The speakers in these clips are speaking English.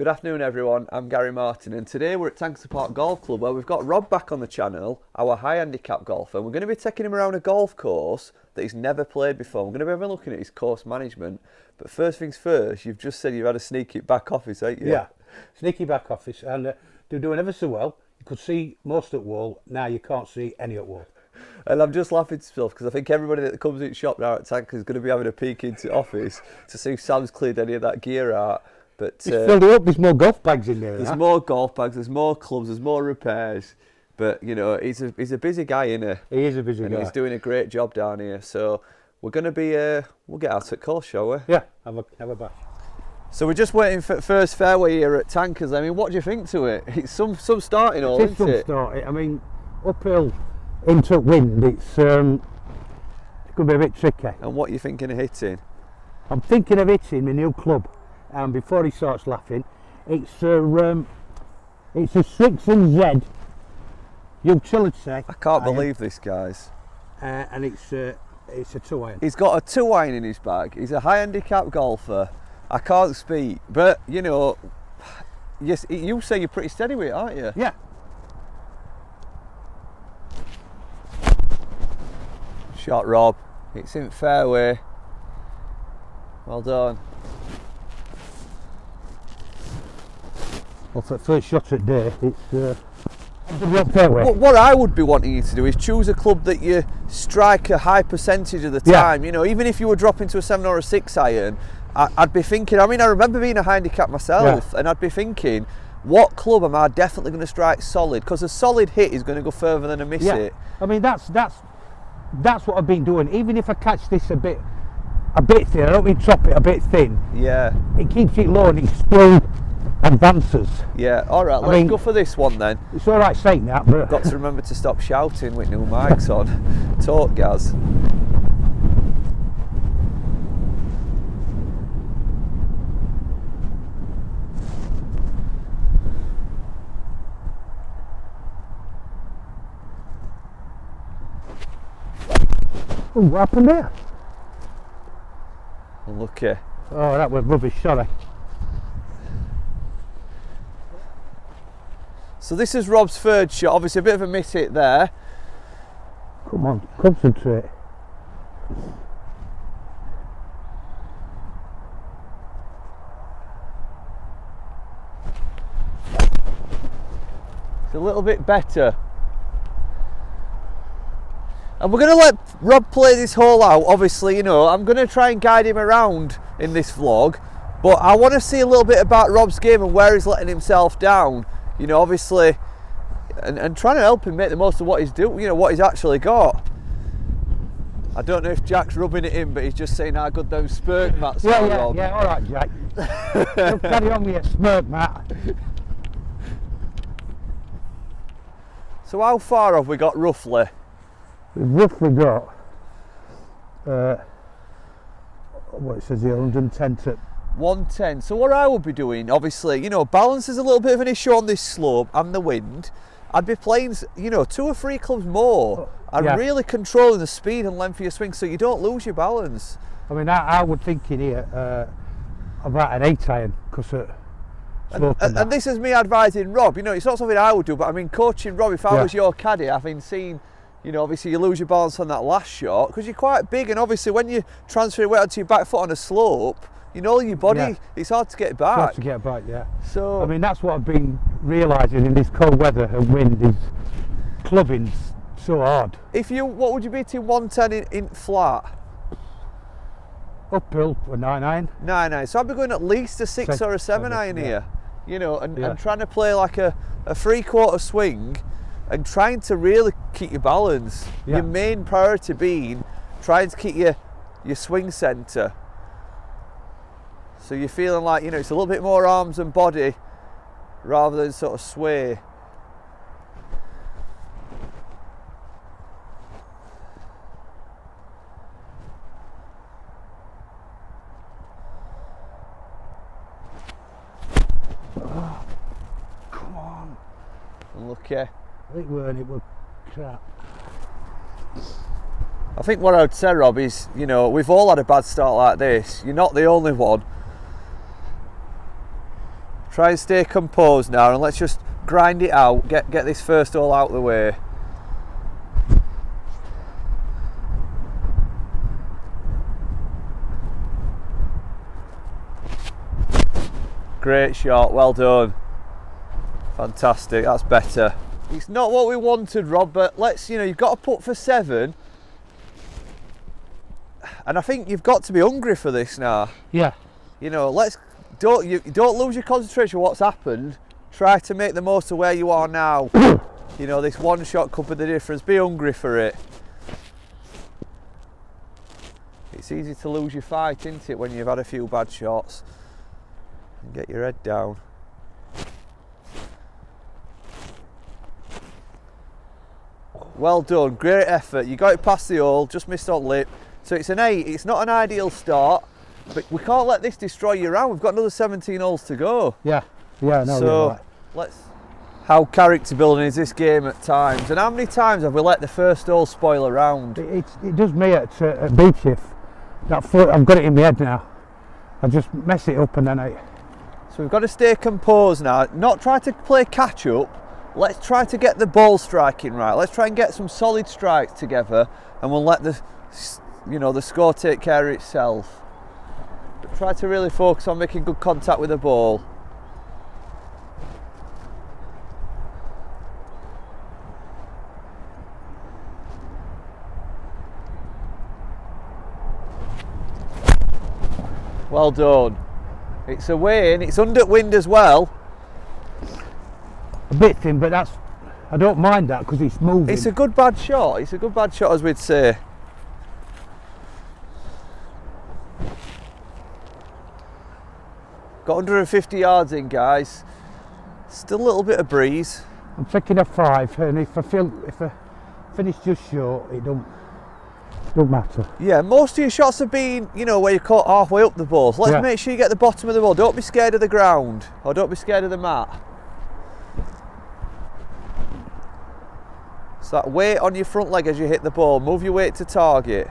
Good afternoon everyone, I'm Gary Martin and today we're at Tankersley Golf Club where we've got Rob back on the channel, our high handicap golfer, and we're going to be taking him around a golf course that he's never played before. We're going to be having a look at his course management, but first things first, you've just said you've had a sneaky back office, haven't you? Yeah, sneaky back office, and they're doing ever so well. You could see most at wall, now you can't see any at wall. And I'm just laughing to myself because I think everybody that comes in shop now at Tanker is going to be having a peek into the office to see if Sam's cleared any of that gear out. But it's filled it up. There's more golf bags in there. There's more golf bags. There's more clubs. There's more repairs. But you know, he's a busy guy, isn't he? He is a busy guy. He's doing a great job down here. So we're going to be. We'll get out at course, shall we? Yeah, have a bash. So we're just waiting for first fairway here at Tankersley. I mean, what do you think to it? It's some starting hole, isn't it? Starting. I mean, uphill into wind. It's going to be a bit tricky. And what are you thinking of hitting? I'm thinking of hitting my new club. And before he starts laughing, it's a 6 and Z utility. I can't believe this, guys. And it's a 2-iron. He's got a 2-iron in his bag. He's a high handicap golfer. I can't speak, but you know, yes, you say you're pretty steady with it, aren't you? Yeah. Shot, Rob. It's in fairway. Well done. Well, for the first shot at day, it's fairway. What I would be wanting you to do is choose a club that you strike a high percentage of the time. You know, even if you were dropping to a 7 or a 6 iron, I'd be thinking, I mean, I remember being a handicap myself, and I'd be thinking, what club am I definitely going to strike solid? Because a solid hit is going to go further than a miss hit. I mean, that's what I've been doing. Even if I catch this a bit thin, I don't mean chop it a bit thin. Yeah. It keeps it low and it still advances. Yeah, alright, let's go for this one then. It's alright saying that, but got to remember to stop shouting with new mics on. Talk, Gaz. Oh, what happened there? Unlucky. Oh, that was rubbish, sorry. So this is Rob's third shot, obviously a bit of a miss hit there. Come on, concentrate. It's a little bit better. And we're going to let Rob play this hole out, obviously, you know, I'm going to try and guide him around in this vlog, but I want to see a little bit about Rob's game and where he's letting himself down. You know, obviously, and trying to help him make the most of what he's doing, you know, what he's actually got. I don't know if Jack's rubbing it in, but he's just saying how good those smirk mats are, Rob. Yeah, all right, Jack. Don't carry on with your smirk mat. So how far have we got roughly? We've roughly got, what it says here, 110 to 110. So what I would be doing, obviously, you know, balance is a little bit of an issue on this slope and the wind. I'd be playing, you know, 2 or 3 clubs more and really controlling the speed and length of your swing so you don't lose your balance. I mean, I would think in here about an 8-iron because and this is me advising Rob. You know, it's not something I would do, but I mean, coaching Rob, if I was your caddy, having seen, you know, obviously you lose your balance on that last shot because you're quite big, and obviously when you transfer your weight onto your back foot on a slope, you know, your body, it's hard to get back. It's hard to get back, yeah. So, I mean, that's what I've been realising in this cold weather and wind is clubbing's so hard. What would you be to 110 in flat? Uphill for 9-iron. 9-iron. So I'd be going at least a 6 or a 7-iron here. You know, and trying to play like a 3/4 swing and trying to really keep your balance. Your main priority being trying to keep your swing centre. So you're feeling like, you know, it's a little bit more arms and body rather than sort of sway. Oh, come on. Unlucky. It weren't, it was crap. I think what I would say, Rob, is, you know, we've all had a bad start like this. You're not the only one. Try and stay composed now, and let's just grind it out. Get this first hole out of the way. Great shot, well done. Fantastic, that's better. It's not what we wanted, Rob, but let's, you know, you've got to put for 7. And I think you've got to be hungry for this now. Yeah. You know, don't lose your concentration on what's happened. Try to make the most of where you are now. You know, this one shot could be the difference. Be hungry for it. It's easy to lose your fight, isn't it, when you've had a few bad shots. And get your head down. Well done, great effort. You got it past the hole, just missed on lip. So it's an 8. It's not an ideal start, but we can't let this destroy your round. We've got another 17 holes to go. Yeah, no, so right. let's. How character building is this game at times? And how many times have we let the first hole spoil a round? It does me at Beauchief. That foot, I've got it in my head now. I just mess it up and then So we've got to stay composed now. Not try to play catch up. Let's try to get the ball striking right. Let's try and get some solid strikes together, and we'll let the, you know, the score take care of itself. But try to really focus on making good contact with the ball. Well done. It's away and it's under wind as well. a bit thin, but I don't mind that because it's moving. It's a good bad shot. It's a good bad shot, as we'd say. Got 150 yards in, guys. Still a little bit of breeze. I'm taking a 5, and if I finish just short, it don't matter. Yeah, most of your shots have been, you know, where you're caught halfway up the ball. So let's make sure you get the bottom of the ball. Don't be scared of the ground, or don't be scared of the mat. So that weight on your front leg as you hit the ball. Move your weight to target.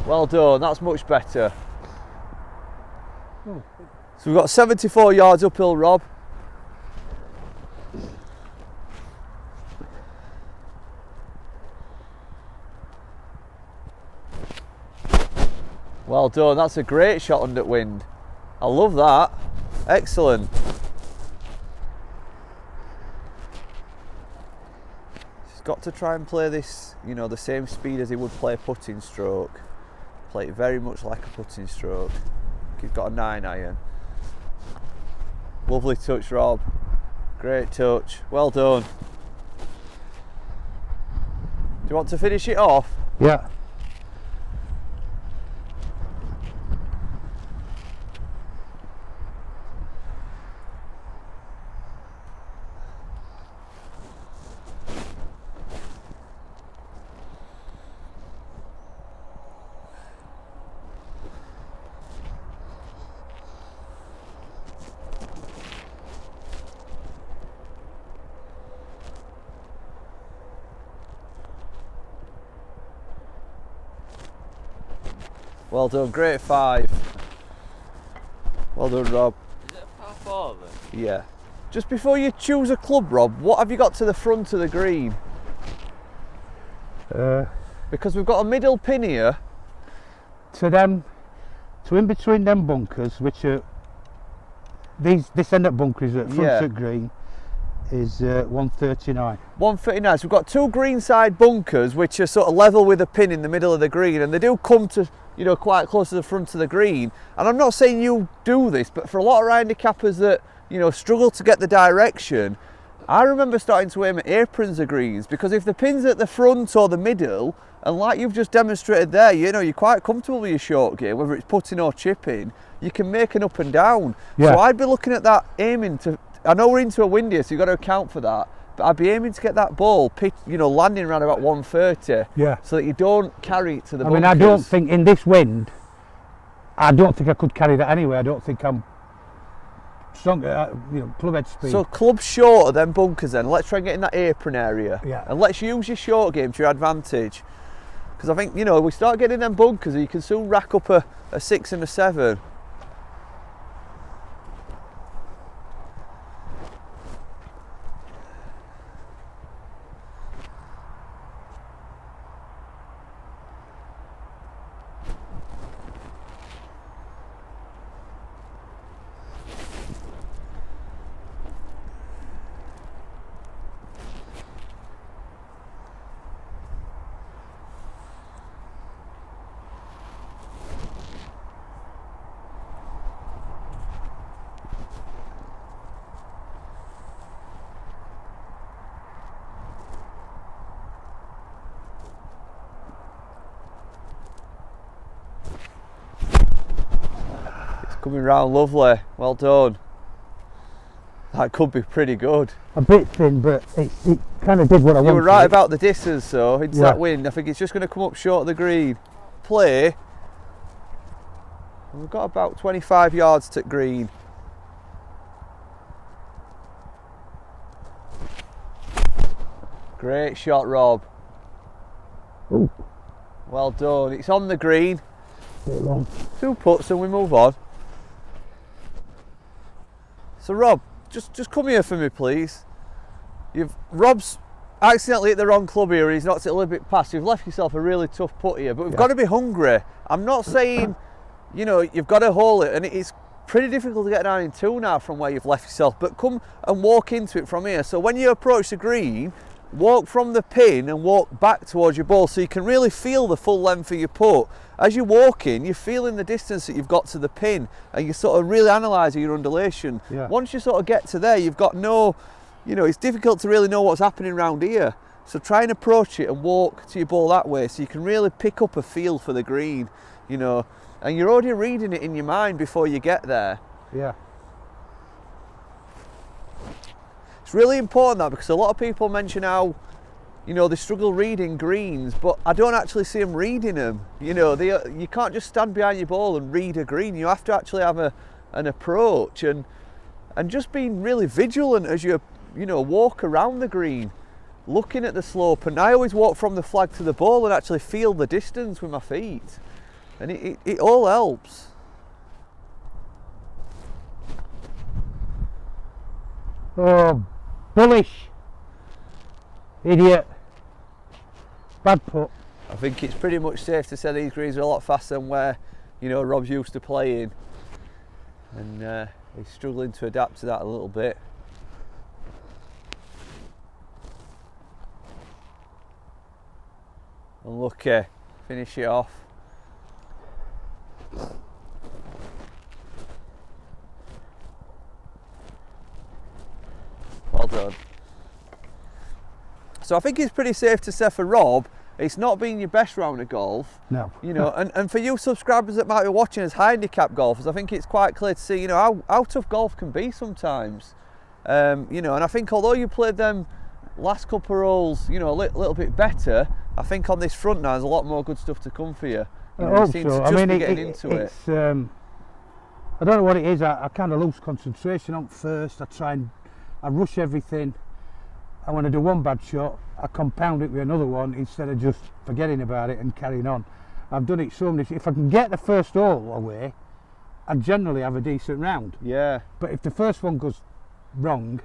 Well done, that's much better. So we've got 74 yards uphill, Rob. Well done, that's a great shot under wind. I love that. Excellent. He's got to try and play this, you know, the same speed as he would play a putting stroke. Play it very much like a putting stroke. He's got a 9-iron. Lovely touch, Rob. Great touch. Well done. Do you want to finish it off? Yeah. Well done, great 5. Well done, Rob. Is it a par 4 then? Yeah. Just before you choose a club, Rob, what have you got to the front of the green? Because we've got a middle pin here. To in between them bunkers, which are this end up bunkers at front of the green, is 139. 139. So we've got 2 greenside bunkers which are sort of level with a pin in the middle of the green, and they do come to, you know, quite close to the front of the green. And I'm not saying you do this, but for a lot of handicappers that, you know, struggle to get the direction, I remember starting to aim at aprons of greens, because if the pin's at the front or the middle, and like you've just demonstrated there, you know, you're quite comfortable with your short game, whether it's putting or chipping, you can make an up and down. Yeah. So I'd be looking at that, aiming to, I know we're into a wind here, so you've got to account for that, but I'd be aiming to get that ball, you know, landing around about 130, so that you don't carry it to the bunkers. I mean, I don't think in this wind, I don't think I could carry that anyway. I don't think I'm strong, you know, club head speed. So club shorter than bunkers then. Let's try and get in that apron area. Yeah. And let's use your short game to your advantage. Because I think, you know, we start getting them bunkers and you can soon rack up a 6 and a 7. Coming round lovely, well done. That could be pretty good. A bit thin, but it kind of did what I wanted. You were right about the distance though, into that wind. I think it's just going to come up short of the green. Play. We've got about 25 yards to green. Great shot, Rob. Ooh. Well done. It's on the green. Bit long. 2 putts and we move on. So Rob, just come here for me, please. Rob's accidentally hit the wrong club here. He's knocked it a little bit past. You've left yourself a really tough putt here, but we've got to be hungry. I'm not saying, you know, you've got to hole it, and it's pretty difficult to get down in 2 now from where you've left yourself. But come and walk into it from here. So when you approach the green, walk from the pin and walk back towards your ball so you can really feel the full length of your putt. As you're walking, you're feeling the distance that you've got to the pin and you're sort of really analysing your undulation. Yeah. Once you sort of get to there, you've got no, you know, it's difficult to really know what's happening around here. So try and approach it and walk to your ball that way so you can really pick up a feel for the green, you know, and you're already reading it in your mind before you get there. Yeah. It's really important that, because a lot of people mention how, you know, they struggle reading greens, but I don't actually see them reading them. You know, you can't just stand behind your ball and read a green. You have to actually have an approach and just being really vigilant as you know, walk around the green, looking at the slope. And I always walk from the flag to the ball and actually feel the distance with my feet, and it all helps. Oh, bullish. Idiot. Bad putt. I think it's pretty much safe to say these greens are a lot faster than where, you know, Rob's used to playing, and he's struggling to adapt to that a little bit. Unlucky. Finish it off. Well done. So I think it's pretty safe to say for Rob, it's not been your best round of golf. No. You know, and for you subscribers that might be watching as handicap golfers, I think it's quite clear to see, you know, how tough golf can be sometimes. You know, and I think although you played them last couple of holes, you know, a little bit better, I think on this front now there's a lot more good stuff to come for you. You know, I hope so. I mean, into it. I don't know what it is. I kind of lose concentration on first. I rush everything. And when I do one bad shot, I compound it with another one instead of just forgetting about it and carrying on. I've done it so many. If I can get the first hole away, I generally have a decent round. Yeah. But if the first one goes wrong,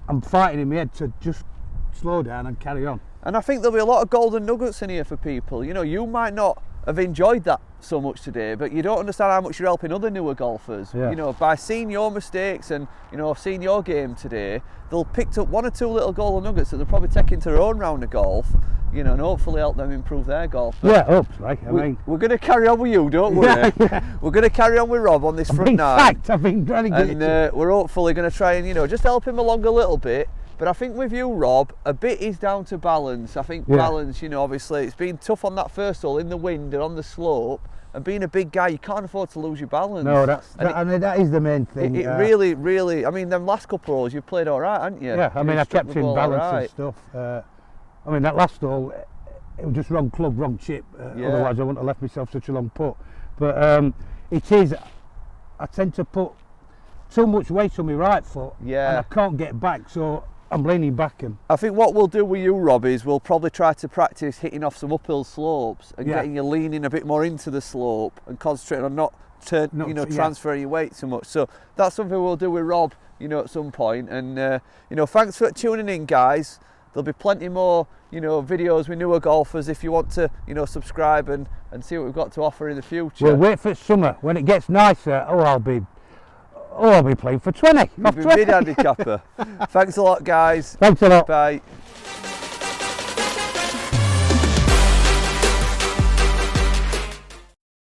I'm fighting in my head to just slow down and carry on. And I think there'll be a lot of golden nuggets in here for people. You know, you might not have enjoyed that so much today, but you don't understand how much you're helping other newer golfers. Yeah. You know, by seeing your mistakes and, you know, seeing your game today, they'll pick up 1 or 2 little golden nuggets that they'll probably take into their own round of golf, you know, and hopefully help them improve their golf. But yeah, hopefully. I mean, we're going to carry on with you, don't we? Yeah. We're going to carry on with Rob on this front nine. I've been trying to get and we're hopefully going to try and, you know, just help him along a little bit. But I think with you, Rob, a bit is down to balance. I think balance, you know, obviously it's been tough on that first hole in the wind and on the slope, and being a big guy, you can't afford to lose your balance. No, I mean, that is the main thing. It really, really, I mean, them last couple of holes, you've played all right, haven't you? Yeah, I mean, I kept in balance and stuff. I mean, that last hole, it was just wrong club, wrong chip. Otherwise, I wouldn't have left myself such a long putt. But it is, I tend to put too much weight on my right foot, and I can't get back. So I'm leaning back and I think what we'll do with you, Rob, is we'll probably try to practice hitting off some uphill slopes and Yeah. getting you leaning a bit more into the slope and concentrating on not Yeah. transferring your weight so much. So that's something we'll do with Rob, at some point. And thanks for tuning in, guys. There'll be plenty more, videos with newer golfers if you want to, subscribe and see what we've got to offer in the future. we'll wait for summer when it gets nicer. I'll be playing for 20. You'll be mid-handicapper. Thanks a lot, guys. Thanks a lot. Bye.